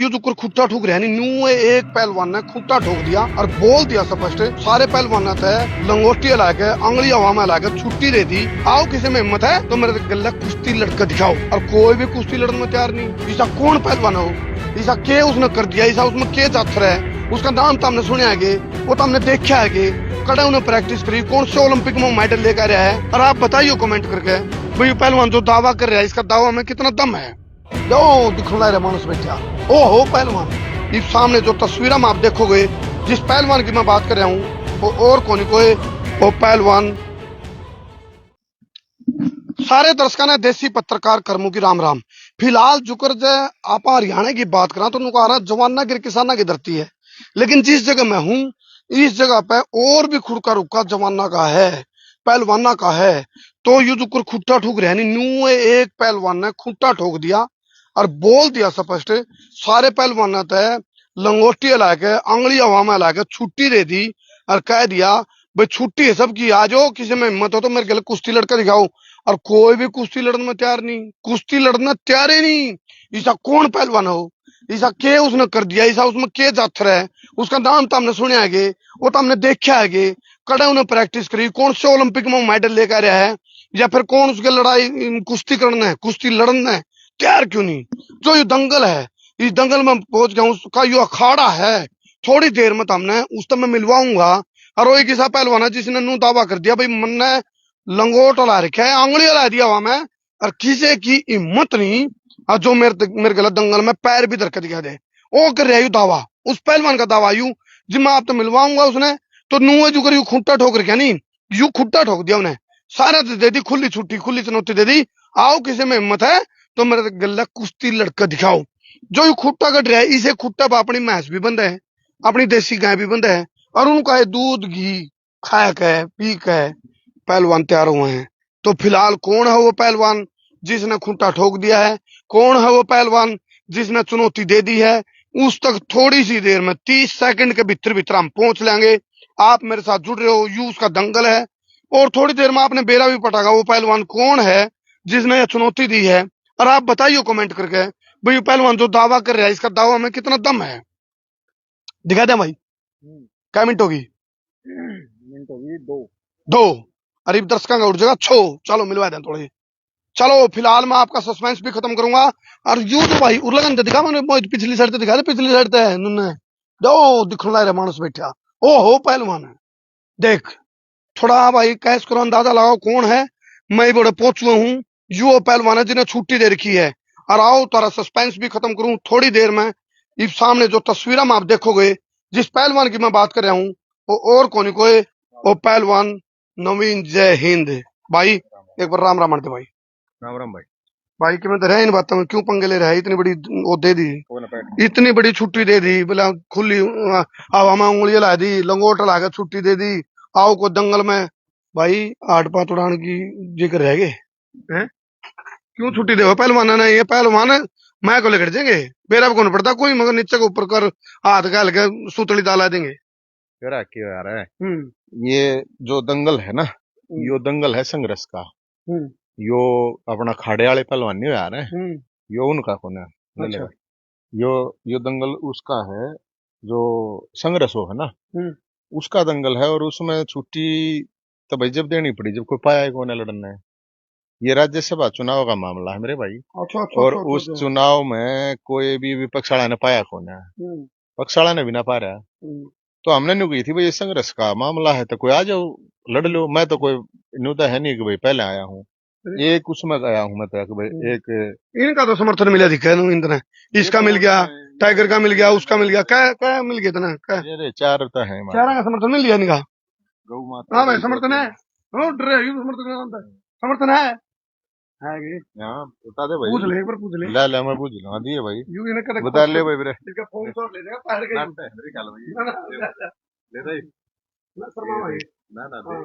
ये जो कर खुट्टा ठोक रहा है नी न्यू एक पहलवान ने खुट्टा ठोक दिया और बोल दिया स्पष्ट सारे पहलवान थे लंगोटी लाके अंगली हवा में लाके छुट्टी दे दी। आओ किसी में हिम्मत है तो मेरे गले कुश्ती लड़का दिखाओ। और कोई भी कुश्ती लड़ने में तैयार नहीं। ऐसा कौन पहलवान हो, ऐसा के उसने कर दिया, ऐसा उसमें के जाथर है, उसका नाम तो हमने सुने आगे, वो तो हमने देखा है, कड़े उन्हें प्रैक्टिस करी, कौन से ओलंपिक में मेडल लेकर आया है। और आप बताइए कमेंट करके भाई पहलवान जो दावा कर रहा है इसका दावा में कितना दम है। जो दिखला रहे मानुस बैठा ओ हो पहलवान। इस सामने जो तस्वीर में आप देखोगे जिस पहलवान की मैं बात कर रहा हूँ वो और कोई कोई वो पहलवान। सारे दर्शकों ने देसी पत्रकार कर्मों की राम राम। फिलहाल जुकर जे आप हरियाणा की बात करा तो उनको आ रहा जवाना गिर किसाना की धरती है, लेकिन जिस जगह मैं हूँ इस जगह पे और भी खुड़का रुका जवाना का है, पहलवाना का है। तो ये जुकर खुट्टा ठोक रहा है न्यू एक पहलवान ने खुट्टा ठोक दिया और बोल दिया स्पष्ट सारे पहलवान थे लंगोटी लाके अंगली हवा में लाके छुट्टी दे दी और कह दिया भाई छुट्टी है सबकी, आ जाओ, किसी में हिम्मत हो तो मेरे गले कुश्ती लड़का दिखाओ। और कोई भी कुश्ती लड़ने में तैयार नहीं, कुश्ती लड़ना तैयार ही नहीं। ऐसा कौन पहलवान हो, ऐसा के उसने कर दिया, ऐसा उसमें के जाथर है, उसका नाम तो हमने सुने आगे, वो तो हमने देखा है, कड़े उन्हें प्रैक्टिस करी, कौन से ओलंपिक में मेडल लेकर आया है, या फिर कौन उसके लड़ाई कुश्ती करना है, कुश्ती लड़ना है, तैयार क्यों नहीं। जो ये दंगल है इस दंगल में पहुंच गया, उसका यो अखाड़ा है, थोड़ी देर में तो हमने उससे मैं मिलवाऊंगा। और वो एक ऐसा पहलवान है जिसने नू दावा कर दिया भाई मन ने लंगोट ला रखा है, आंगली ला दिया वहां में, और किसी की हिम्मत नहीं और जो मेरे गलत दंगल में पैर भी दरकत दिखा दे। वो कर रहा यू दावा, उस पहलवान का दावा यू जिम्मा आप तो मिलवाऊंगा उसने तो नू जो कर यू खुट्टा ठोक रखा नहीं, यू खुट्टा ठोक दिया उन्हें, सारा दे दी खुली छुट्टी, खुली चुनौती दे दी। आओ किसी में हिम्मत है तो मेरे गले कुश्ती लड़का दिखाओ। जो यू खुट्टा कट रहा है इसे खुट्टा पर अपनी भैंस भी बंद है, अपनी देसी गाय भी बंद है, और उनका है दूध घी खा के पी के पहलवान तैयार हुए हैं। तो फिलहाल कौन है वो पहलवान जिसने खूंटा ठोक दिया है, कौन है वो पहलवान जिसने चुनौती दे दी है, उस तक थोड़ी सी देर में 30 सेकंड के भीतर भीतर हम पहुंच लेंगे। आप मेरे साथ जुड़ रहे हो, यू उसका दंगल है, और थोड़ी देर में आपने बेरा भी पटागा वो पहलवान कौन है जिसने यह चुनौती दी है। और आप बताइए कमेंट करके भाई ये पहलवान जो दावा कर रहा है इसका दावा में कितना दम है। दिखा दे भाई क्या मिनट होगी, मिनट होगी दो। दो। अरे दर्शकों का उठ जाएगा छो, चलो मिलवा दें थोड़े। चलो फिलहाल मैं आपका सस्पेंस भी खत्म करूंगा। और यू तो भाई उर्लगन तो दिखा मैंने पिछली साइड तो दिखा दे, पिछली साइड है नुने दो दिखला रहे मानुस बैठा ओ हो पहलवान है। देख थोड़ा भाई कैश करो, अंदाजा लगाओ कौन है। मैं बड़े पहुंचुआ हूँ, यू वो पहलवान है जिन्हें छुट्टी दे रखी है। और आओ तारा सस्पेंस भी खत्म करूं थोड़ी देर में। इस सामने जो तस्वीर में आप देखोगे जिस पहलवान की मैं बात कर रहा हूँ वो और कोई कोई वो पहलवान नवीन जय हिंद। भाई एक बार राम राम दे भाई। राम राम भाई। भाई कि मैं तो रह इन बातों में क्यों पंगे ले रहा है, इतनी बड़ी वो दे दी, कौन है पैट? इतनी बड़ी छुट्टी दे दी, बोला खुली हवा में उंगलियां ला दी, लंगोट ला के छुट्टी दे दी। आओ को दंगल में भाई आठ पात उड़ान की जिक्र रह गए हैं, क्यों छुट्टी दे पहलवान ने, ये पहलवान मैं को लेकर जाएंगे, मेरा भी कौन पड़ता कोई, मगर नीचे के ऊपर कर हाथ गाल के सुतली दाला देंगे। तेरा क्यों आ रहा है? ये जो दंगल है ना, यो दंगल है संघर्ष का। यो अपना खाड़े वाले पहलवान नहीं आ रहे हैं, यो उनका कौन है। अच्छा। यो दंगल उसका है जो संघर्ष हो है ना, उसका दंगल है। और उसमें छुट्टी तो भाई जब देनी पड़ी जब कोई पाया ही कौन है लड़ना है। ये राज्यसभा चुनाव का मामला है मेरे भाई। अच्छा अच्छा और अच्छा उस चुनाव में कोई भी विपक्ष वाला ने पाया कौन है, पक्ष वाला ने भी ना पा रहा। तो हमने न्यू कही थी भाई ये संघर्ष का मामला है तो कोई आ जाओ लड़ लो। मैं तो कोई न्यू तो है नहीं कि भाई पहले आया हूँ, एक उसमें आया हूँ मैं तो कि भाई एक इनका तो समर्थन मिला दिखा इतना, इसका मिल गया, टाइगर का मिल गया, उसका मिल गया, क्या क्या मिल गया इतना, क्या ये चार तो है चारा का समर्थन मिल गया इनका। गौ माता हाँ भाई समर्थन है, समर्थन है यहाँ बता दे भाई। पूछ ले एक बार पूछ ले। ले मैं पूछ लूँ। हाँ दिए भाई यूं इन्हें कदे बता ले भाई मेरे इसका फोन तो ले लेगा पहाड़ के नाटक है मेरे ख्याल में ले दे ना शर्मा भाई ना ना दे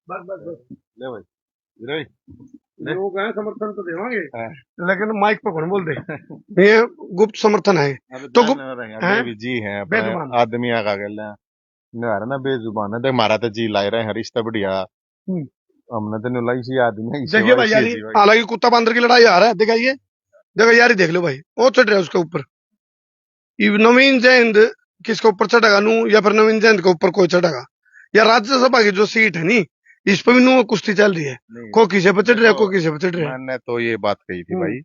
बस बस बस ले भाई ले लोग हैं समर्थन तो देवांगे, लेकिन माइक पे कौन बोल दे ये गुप्त समर्थन है तो गुप्त जी है आदमी आगा गल ना बेजुबान है देख मारा तो जी ला रहे हैं रिश्ता बढ़िया। हमने तो नुलाई सी आदमी देखिए भाई यार हालांकि कुत्ता बंदर की लड़ाई आ रहा है, दिखाइए देखो यार देख लो भाई वो चढ़ रहा है उसके ऊपर। ये नवीन जयंत किसके ऊपर चढ़ेगा नू, या फिर नवीन जयंत के ऊपर कोई चढ़ेगा, या राज्यसभा की जो सीट है नी इस पर भी नू कुश्ती चल रही है, नहीं, को किसे पे चढ़ रहा है, देखो, को किसे पे चढ़ रहा है। मैंने तो ये बात कही थी भाई,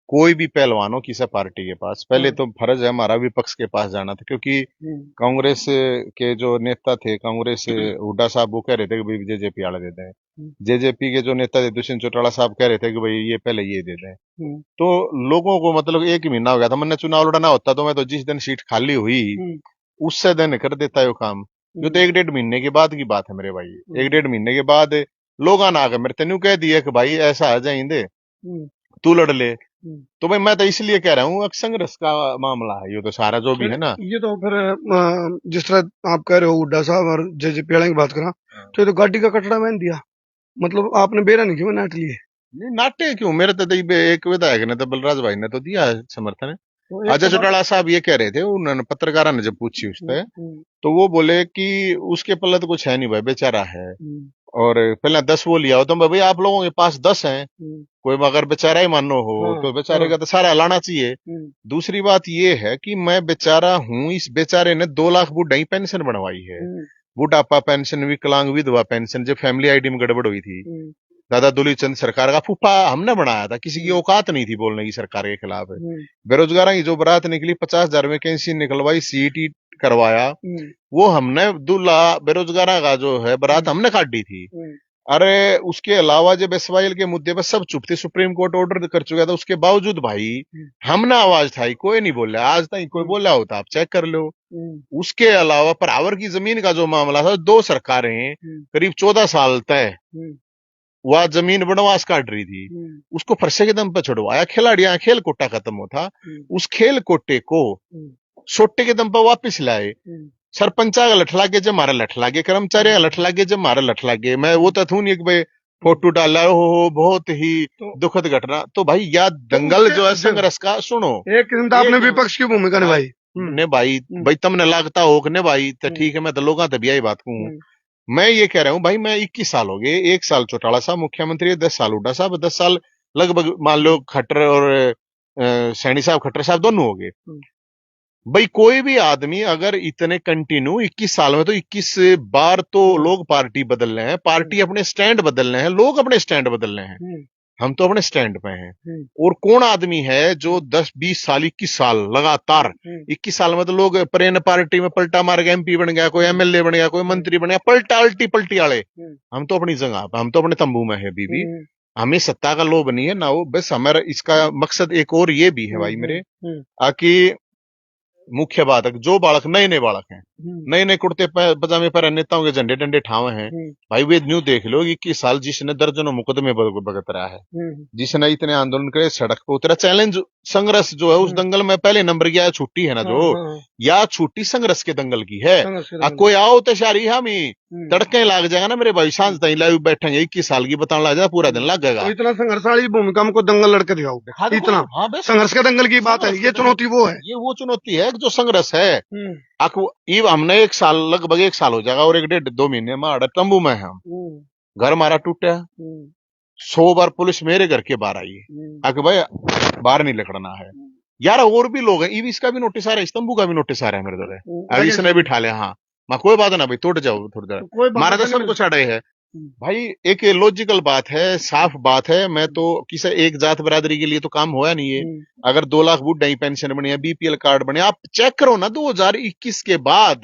कोई भी पहलवान हो किसी पार्टी के पास, पहले तो फर्ज है हमारा विपक्ष के पास जाना था, क्योंकि कांग्रेस के जो नेता थे, कांग्रेस हुड्डा साहब वो कह रहे थे कि भाई जेजेपी आड़े दे दें, जेजेपी के जो नेता थे दुष्यंत चौटाला साहब कह रहे थे कि भाई ये पहले ये दे दें। तो लोगों को मतलब एक महीना हो गया था, मैंने चुनाव लड़ना होता तो मैं तो जिस दिन सीट खाली हुई उससे दिन कर देता है वो काम। जो तो 1-1.5 महीने के बाद की बात है मेरे भाई, 1-1.5 महीने के बाद लोग आना आकर मेरे तेनू कह दिया कि भाई ऐसा आ जाएंगे तू लड़ ले। तो भाई मैं तो इसलिए कह रहा हूँ संघर्ष का मामला है ये तो सारा जो भी है ना। ये तो फिर जिस तरह आप कह रहे हो हुड्डा साहब और जेजेपी वाले की बात करा, तो ये तो गाड़ी का कटड़ा बहन दिया, मतलब आपने बेरा नहीं क्यों नाट लिए। नहीं नाट्य क्यों, मेरे तो एक विधायक ने तो बलराज भाई ने तो दिया है समर्थन। तो एक अजय तो चौटाला साहब ये कह रहे थे, उन्होंने पत्रकारों ने जब पूछी उससे तो वो बोले कि उसके पल्ले तो कुछ है नहीं भाई, बेचारा है। और पहले 10 वो लिया हो तो भाई आप लोगों के पास 10 हैं, कोई अगर बेचारा ही मानो हो तो बेचारे का तो सारा लाना चाहिए। दूसरी बात ये है कि मैं बेचारा हूं, इस बेचारे ने 2 लाख बुढ़ा ही पेंशन बनवाई है, बुढ़ापा पेंशन, विकलांग विधवा पेंशन, जो फैमिली आईडी में गड़बड़ हुई थी, दादा दुलीचंद सरकार का फूफा हमने बनाया था, किसी की औकात नहीं थी बोलने की सरकार के खिलाफ। बेरोजगारों की जो बारात निकली, 50,000 वैकेंसी निकलवाई, सीईटी करवाया, वो हमने दूल्हा बेरोजगार का जो है बारात हमने काटी थी। अरे उसके अलावा जब एसवाईएल के मुद्दे पर सब चुप थे, सुप्रीम कोर्ट ऑर्डर कर चुका था, उसके बावजूद भाई हमने आवाज उठाई, कोई नहीं बोला, आज तक कोई बोला होता आप चेक कर लो। उसके अलावा परावर की जमीन का जो मामला था, 2 सरकारें करीब 14 साल तक वह जमीन बनवास काट रही थी, उसको फरसे के दम पर छुड़वाया, खिलाड़ियां खेल कोटा खत्म होता, उस खेल कोटे को सोटे के दम पर वापिस लाए। सरपंचा का लठ लागे जब मारा लठ लागे, कर्मचारी का लठ लागे जब मारा लठ लागे। मैं वो तो थू नहीं कि भाई फोटो डाला हो बहुत ही दुखद घटना। तो भाई या दंगल जो है संघर्ष का सुनो, एक किस्म से आपने विपक्ष की भूमिका निभाई ने भाई, भाई तुमने लागता हो कि ने भाई तो ठीक है, मैं तो लोगों तभी यही बात कहूँ। मैं ये कह रहा हूँ भाई, मैं 21 साल हो गए, 1 साल चौटाला साहब मुख्यमंत्री है, 10 साल हुड्डा साहब, 10 साल लगभग मान लो खट्टर और सैनी साहब खट्टर साहब दोनों हो गए। भाई कोई भी आदमी अगर इतने कंटिन्यू 21 साल में, तो 21 बार तो लोग पार्टी बदल रहे हैं, पार्टी अपने स्टैंड बदल रहे हैं, लोग अपने स्टैंड बदल रहे हैं, हम तो अपने स्टैंड पे हैं। और कौन आदमी है जो 10-20 साल 21 साल लगातार 21 साल में तो लोग प्रेन पार्टी में पलटा मार के एमपी बन गया, कोई एमएलए बन गया, कोई मंत्री बन गया, पलटा अल्टी पलटी वाले। हम तो अपनी जगह, हम तो अपने तंबू में है बीबी, हमें सत्ता का लोभ नहीं है ना, वो बस हमारा इसका मकसद एक और ये भी है भाई मेरे, आकि मुख्य बात है जो बालक नए नए बालक हैं, नए नए कुर्ते पजामे पर नेताओं के झंडे डंडे ठावे हैं भाई, वे न्यू देख लो 21 साल जिसने दर्जनों मुकदमे भुगत रहा है, जिसने इतने आंदोलन करे, सड़क पर उतरा, चैलेंज संघर्ष जो है उस दंगल में पहले नंबर की छुट्टी है ना जो, या छुट्टी संघर्ष के दंगल की है। कोई आओ तो शारी हम ही तड़के लाग जाएगा ना मेरे भाई, सांझ तक लाइव बैठेंगे, 21 साल की बताने लग जाए, पूरा दिन लग जाएगा। तो इतना संघर्ष वाली भूमिका हमको दंगल लड़के दिखाओ, इतना संघर्ष का दंगल की बात है, ये चुनौती वो है, ये वो चुनौती है जो संघर्ष है। हमने 1 साल, लगभग 1 साल हो जाएगा और 1-1.5-2 महीने में तंबू में हम, घर हमारा टूटा, 100 बार पुलिस मेरे घर के बाहर आई आके भाई बाहर नहीं निकलना है यार, और भी लोग हैं, इसका भी नोटिस आ रहा है, इस तंबू का भी नोटिस आ रहा है मेरे द्वारा, इसने भी ठा लिया। हाँ मैं कोई बात ना भाई, टूट जाओ थोड़ी देर, हमारा तो सब कुछ अड़े है भाई। एक लॉजिकल बात है, साफ बात है, मैं तो किसी एक जात बरादरी के लिए तो काम होया नहीं है। अगर 2 लाख बुढ़ा पेंशन बने या बीपीएल कार्ड बने, आप चेक करो ना 2021 के बाद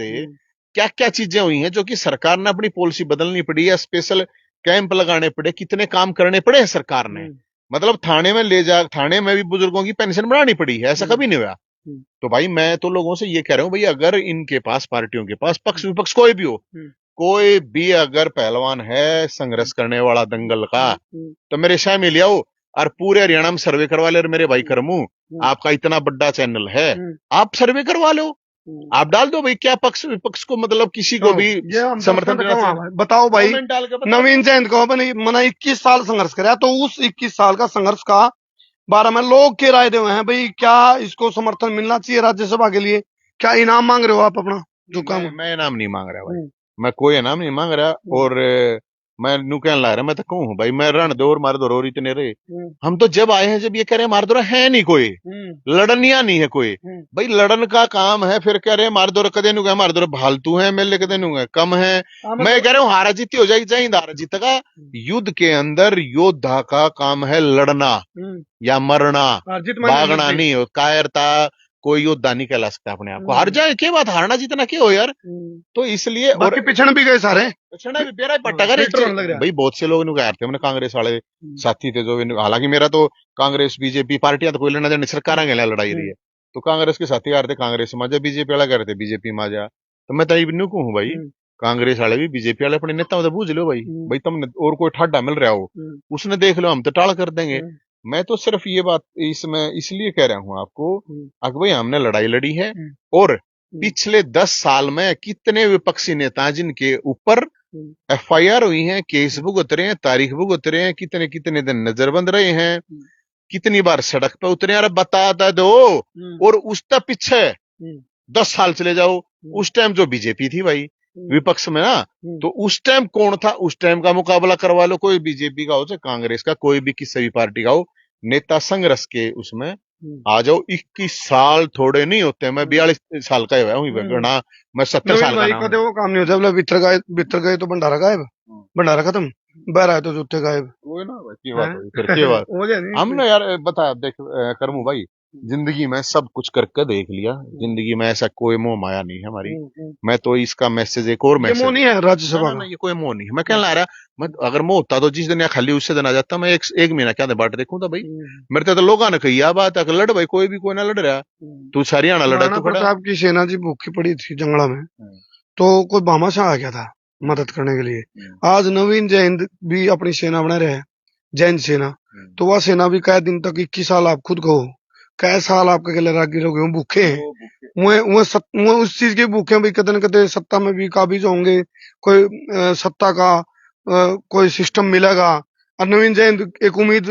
क्या क्या चीजें हुई हैं जो कि सरकार ने अपनी पॉलिसी बदलनी पड़ी या स्पेशल कैंप लगाने पड़े, कितने काम करने पड़े हैं सरकार ने। मतलब थाने में ले जा, थाने में भी बुजुर्गों की पेंशन बढ़ानी पड़ी है, ऐसा कभी नहीं हुआ। तो भाई मैं तो लोगों से ये कह रहा हूँ भाई, अगर इनके पास, पार्टियों के पास, पक्ष विपक्ष कोई भी हो, कोई भी अगर पहलवान है संघर्ष करने वाला दंगल का, तो मेरे शामिल आओ और पूरे हरियाणा में सर्वे करवा ले। मेरे भाई करमू, आपका इतना बड़ा चैनल है, आप सर्वे करवा लो, आप डाल दो भाई, क्या पक्ष विपक्ष को मतलब किसी को भी समर्थन देना। बताओ भाई, नवीन जयंत को मना 21 साल संघर्ष कराया, तो उस 21 साल का संघर्ष का बारे में लोग के राय दे हुए हैं भाई, क्या इसको समर्थन मिलना चाहिए राज्यसभा के लिए, क्या इनाम मांग रहे हो आप अपना जो काम? मैं इनाम नहीं मांग रहा भाई, मैं कोई इनाम नहीं मांग रहा। और मैं नू कहने ला रहा मैं तो कहूँ भाई मैं रण दो और मार दो और इतने रहे। हम तो जब आए हैं जब ये कह रहे हैं मार दो है नहीं कोई लड़निया नहीं है कोई। भाई लड़न का काम है फिर कह रहे हैं मार दो कदे नु मार दो फालतू है मेले कदे नु कम है। मैं कह रहा हूँ हारा जीती हो जाएगी चाहिए हारा जीत का। युद्ध के अंदर योद्धा का काम है लड़ना या मरना भागना नहीं हो कायरता। कोई योद्धा नहीं कहला सकता अपने आप को हार जाए क्या बात हारना जीतना क्या हो यार। तो इसलिए और पिछड़ भी गए सारे पिछड़ा भी पेरा पट्टा भाई बहुत से लोग थे मैंने कांग्रेस वाले साथी थे जो हालांकि मेरा तो कांग्रेस बीजेपी पार्टियां तो कोई लेना देना सरकार के लिए लड़ाई रही है। तो कांग्रेस के साथी हारते कांग्रेस में जा बीजेपी वाला कह रहे थे बीजेपी में जा। तो मैं तई न्यू कहूँ भाई कांग्रेस वाले भी बीजेपी वाले अपने नेताओं से पूछ लो भाई भाई तुमने और कोई ठाडा मिल रहा हो उसने देख लो हम तो टाल कर देंगे। मैं तो सिर्फ ये बात इसमें इसलिए कह रहा हूँ आपको अगर भाई हमने लड़ाई लड़ी है और पिछले 10 साल में कितने विपक्षी नेता जिनके ऊपर एफआईआर हुई है केस भुगत रहे हैं तारीख भुगत रहे हैं कितने कितने दिन नजरबंद रहे हैं कितनी बार सड़क पे उतरे यार बता दो। और उस तक पीछे 10 साल चले जाओ उस टाइम जो बीजेपी थी भाई विपक्ष में ना तो उस टाइम कौन था उस टाइम का मुकाबला करवा लो कोई बीजेपी का हो चाहे कांग्रेस का कोई भी किसी भी पार्टी का हो नेता संघर्ष के उसमें आ जाओ। 21 साल थोड़े नहीं होते मैं 42 साल का हुआ हूँ ना मैं 70 साल का ना वो काम नहीं होता भीतर गए तो भंडारा गायब भंडारा खत्म बाहर आए तो जूते गायब वो ना की बात फिर की बात हमने यार बता देख करमू भाई जिंदगी में सब कुछ करके देख लिया जिंदगी में ऐसा कोई मोह माया नहीं है हमारी। मैं तो इसका मैसेज एक और मैसेज नहीं है राज्यसभा ना ये कोई मोह नहीं है मैं कहना आ रहा मैं अगर मोह होता तो जिस दिन खाली उससे दिन आ जाता मैं एक महीना क्या बाट देखूं था भाई मेरे तो लोगों ने कही आ बात है लड़ भाई कोई भी कोई ना लड़ रहा तू हरियाणा लड़ा तू खड़ा आपकी सेना जी भूखी पड़ी थी जंगला में तो कोई भामाशाह आ गया था मदद करने के लिए। आज नवीन जैन भी अपनी सेना बना रहे हैं जैन सेना तो वह सेना भी कई दिन तक 21 साल आप खुद कहो कई साल आपके गले रागी हो गए भूखे हैं वो उस चीज के भूखे भी कदे न कदे सत्ता में भी काबिज होंगे कोई सत्ता का कोई सिस्टम मिलेगा और नवीन जैन एक उम्मीद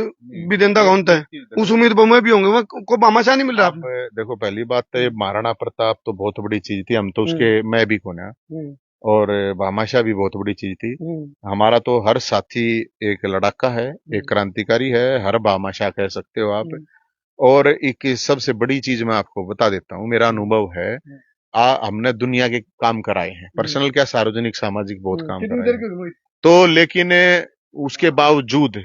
भी देंदा कौन है उस उम्मीद पर मैं भी होंगे वो को भामाशाह नहीं मिल रहा देखो पहली बात तो महाराणा प्रताप तो बहुत बड़ी चीज थी हम तो उसके मैं भी कौन है और भामाशाह भी बहुत बड़ी चीज थी। हमारा तो हर साथी एक लड़ाका है एक क्रांतिकारी है हर भामाशाह कह सकते हो आप। और एक सबसे बड़ी चीज मैं आपको बता देता हूँ मेरा अनुभव है हमने दुनिया के काम कराए हैं पर्सनल क्या सार्वजनिक सामाजिक बहुत काम कराए हैं। तो लेकिन उसके बावजूद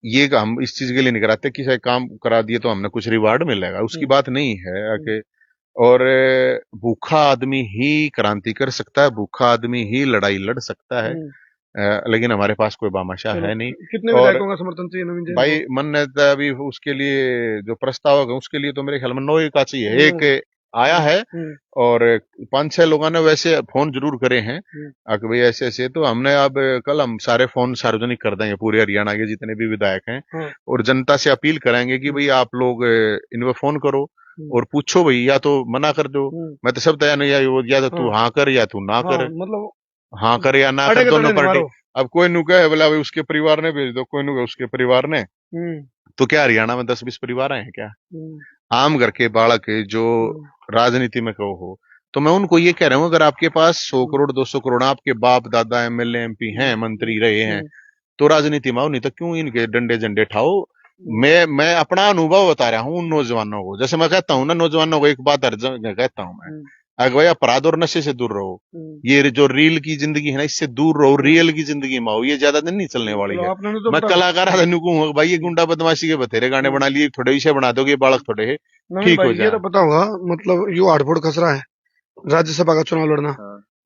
ये हम इस चीज के लिए नहीं कराते कि काम करा दिए तो हमने कुछ रिवार्ड मिलेगा उसकी बात नहीं है कि और भूखा आदमी ही क्रांति कर सकता है भूखा आदमी ही लड़ाई लड़ सकता है लेकिन हमारे पास कोई भामाशाह है नहीं। कितने विधायकों का समर्थन चाहिए नवीन जैन भाई मन ने अभी उसके लिए जो प्रस्ताव होगा उसके लिए तो मेरे ख्याल में 9 का चाहिए एक आया है और 5-6 लोगों ने वैसे फोन जरूर करे हैं कि भाई ऐसे ऐसे तो हमने अब कल हम सारे फोन सार्वजनिक कर देंगे पूरे हरियाणा के जितने भी विधायक हैं और जनता से अपील करेंगे कि भाई आप लोग इनको फोन करो और पूछो भाई या तो मना कर दो मैं तो सब तैयार नहीं या तो तू हाँ कर या तू ना कर मतलब हाँ कर या ना कर दोनों पार्टी। अब कोई नु कहे बोला भाई उसके परिवार ने भेज दो कोई नु उसके परिवार ने तो क्या हरियाणा में 10-20 परिवार हैं क्या आम घर के बालक जो राजनीति में कहो हो तो मैं उनको ये कह रहा हूँ अगर आपके पास 100 करोड़ 200 करोड़ आपके बाप दादा एमएलए एमपी हैं मंत्री रहे हैं तो राजनीति में आओ नहीं तो क्यों इनके डंडे झंडे ठाओ। मैं अपना अनुभव बता रहा हूँ उन नौजवानों को जैसे मैं कहता हूँ ना नौजवानों को एक बात हर जगह कहता हूँ मैं अगर भाई अपराध और नशे से दूर रहो ये जो रील की जिंदगी है ना इससे दूर रहो रियल की जिंदगी में आओ ये ज्यादा दिन नहीं चलने वाली है। तो मैं कलाकार कहूंगा भाई ये गुंडा बदमाशी के बथेरे गाने बना लिए थोड़े विषय बना दोगे बालक थोड़े है ठीक हो जाए। ये तो पता होगा मतलब यू आड़फोड़ खसरा है राज्यसभा का चुनाव लड़ना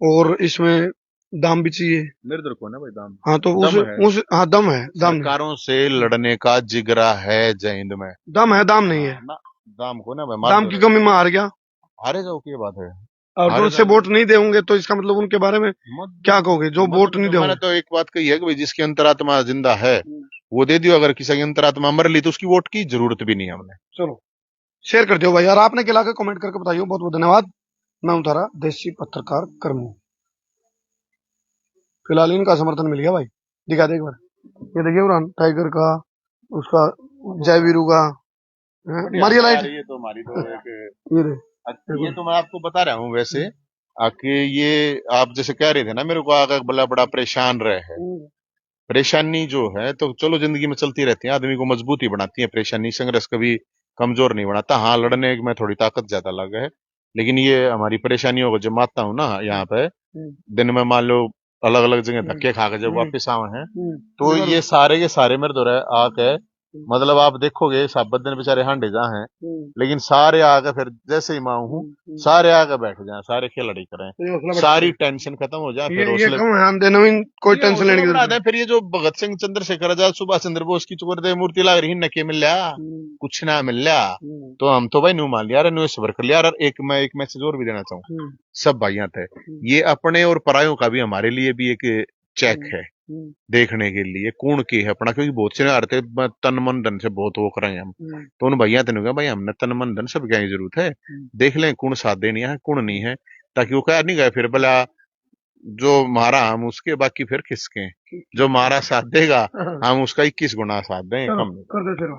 और इसमें दाम भी चाहिए मेरे को ना भाई दाम हाँ तो उस हाँ दम है दाम सरकारों से लड़ने का जिगरा है जय हिंद में दम है दाम नहीं है दाम को ना दाम की कमी में हार गया हारे जाओ की बात है और जो उससे वोट नहीं देंगे तो इसका मतलब उनके बारे में क्या कहोगे जो वोट नहीं देंगे। मैंने तो एक बात कही है कि भाई जिसकी अंतरात्मा जिंदा है वो दे दियो अगर किसी की अंतरात्मा मर ली तो उसकी वोट की जरूरत भी नहीं हमने। चलो शेयर कर दियो भाई यार आपने खिला के कमेंट करके बताइए बहुत बहुत धन्यवाद। मैं हूं तारा देसी पत्रकार कर्मू फिलहाल इनका समर्थन मिल गया भाई दिखा दे एक बार ये देखिए उड़ान टाइगर का उसका जय वीरू का मारिया लाइट ये तो हमारी तो एक ये तो मैं आपको बता रहा हूँ वैसे आके ये आप जैसे कह रहे थे ना मेरे को आगे बड़ा बड़ा परेशान रहे है। परेशानी जो है तो चलो जिंदगी में चलती रहती है, आदमी को मजबूती बनाती है परेशानी, संघर्ष कभी कमजोर नहीं बनाता। हाँ, लड़ने में थोड़ी ताकत ज्यादा लगे है, लेकिन ये हमारी परेशानियों को जब मारता हूँ ना यहाँ पे, दिन में मान लो अलग अलग जगह धक्के खा के जब वापस आवे हैं, तो ये सारे के सारे मेरे दौरे आके, मतलब आप देखोगे साबत दिन बेचारे हांडे जा हैं, लेकिन सारे आके फिर जैसे ही मैं हूँ सारे आके बैठ जाए, सारे खिलाड़ी करें, सारी टेंशन खत्म हो जाए, फिर ये हौसले कम है, हम देने में कोई ये टेंशन लेने हौसला की बढ़ा जरूरत दें। फिर ये जो भगत सिंह चंद्रशेखर आजाद सुभाष चंद्र बोस की चुकर दे मूर्ति लाग रही नके मिल लिया, कुछ ना मिल लिया, तो हम तो भाई न्यू मान लिया, न्यू सबर कर लिया। और एक मैं एक मैसेज और भी देना चाहूँ सब भाइयों थे, ये अपने और परायों का भी हमारे लिए भी एक चेक है देखने के लिए कौन की है अपना, क्योंकि बहुत से आते तन मन धन से बहुत वो करेंगे हम, तो उन भैया तेन भाई हमने तन मन धन सब क्या जरूरत है, देख लें कौन साथ देनी है कौन नहीं है, ताकि वो कह नहीं गए फिर भला जो मारा हम उसके बाकी फिर किसके, जो मारा साथ देगा हम उसका 21 गुना साथ दें, कम नहीं। कर दो फिर।